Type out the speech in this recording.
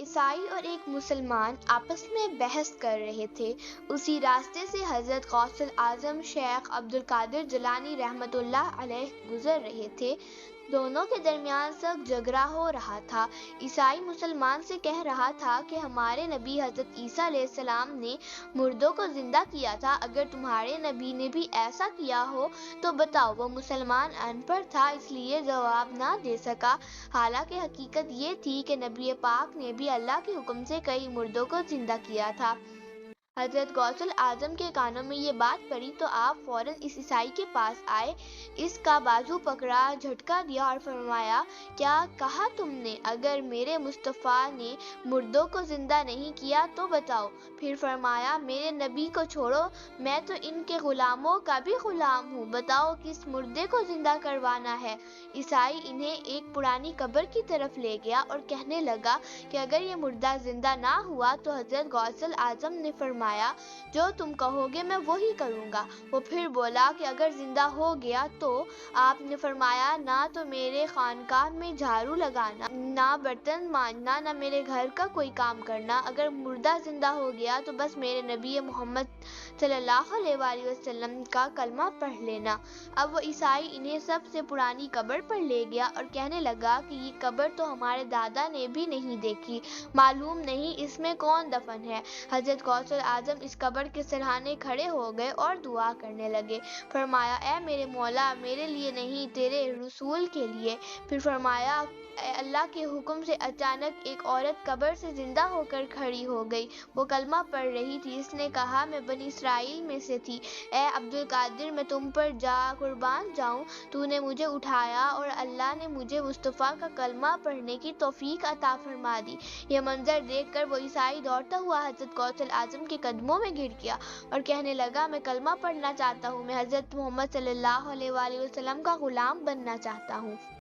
عیسائی اور ایک مسلمان آپس میں بحث کر رہے تھے۔ اسی راستے سے حضرت غوث اعظم شیخ عبد القادر جیلانی رحمۃ اللہ علیہ گزر رہے تھے۔ دونوں کے درمیان سخت جھگڑا ہو رہا تھا۔ عیسائی مسلمان سے کہہ رہا تھا کہ ہمارے نبی حضرت عیسیٰ علیہ السلام نے مردوں کو زندہ کیا تھا، اگر تمہارے نبی نے بھی ایسا کیا ہو تو بتاؤ۔ وہ مسلمان ان پڑھ تھا، اس لیے جواب نہ دے سکا، حالانکہ حقیقت یہ تھی کہ نبی پاک نے بھی اللہ کے حکم سے کئی مردوں کو زندہ کیا تھا۔ حضرت غوث اعظم کے کانوں میں یہ بات پڑی تو آپ فوراً اس عیسائی کے پاس آئے، اس کا بازو پکڑا، جھٹکا دیا اور فرمایا، کیا کہا تم نے؟ اگر میرے مصطفیٰ نے مردوں کو زندہ نہیں کیا تو بتاؤ۔ پھر فرمایا، میرے نبی کو چھوڑو، میں تو ان کے غلاموں کا بھی غلام ہوں، بتاؤ کس مردے کو زندہ کروانا ہے۔ عیسائی انہیں ایک پرانی قبر کی طرف لے گیا اور کہنے لگا کہ اگر یہ مردہ زندہ نہ ہوا تو حضرت غوث اعظم نے فرمایا، جو تم کہو گے میں وہی کروں گا۔ وہ پھر بولا کہ اگر زندہ ہو گیا تو؟ آپ نے فرمایا، نہ تو میرے خانقاہ میں جھاڑو لگانا، نہ برتن مانجنا، نہ میرے گھر کا کوئی کام کرنا، اگر مردہ زندہ ہو گیا تو بس میرے نبی محمد صلی اللہ علیہ وآلہ وسلم کا کلمہ پڑھ لینا۔ اب وہ عیسائی انہیں سب سے پرانی قبر پر لے گیا اور کہنے لگا کہ یہ قبر تو ہمارے دادا نے بھی نہیں دیکھی، معلوم نہیں اس میں کون دفن ہے۔ حضرت غوث اعظم اس قبر کے سرہانے کھڑے ہو گئے اور دعا کرنے لگے، فرمایا، اے میرے مولا، میرے لیے نہیں، تیرے رسول کے لیے۔ پھر فرمایا، اللہ کے حکم سے اچانک ایک عورت قبر سے زندہ ہو کر کھڑی ہو گئی، وہ کلمہ پڑھ رہی تھی۔ اس نے کہا، میں بنی اسرائیل میں سے تھی، اے عبد القادر، میں تم پر قربان جاؤں، تو نے مجھے اٹھایا اور اللہ نے مجھے مصطفیٰ کا کلمہ پڑھنے کی توفیق عطا فرما دی۔ یہ منظر دیکھ کر وہ عیسائی دوڑتا ہوا حضرت غوث اعظم کے قدموں میں گر گیا اور کہنے لگا، میں کلمہ پڑھنا چاہتا ہوں، میں حضرت محمد صلی اللہ علیہ وآلہ وسلم کا غلام بننا چاہتا ہوں۔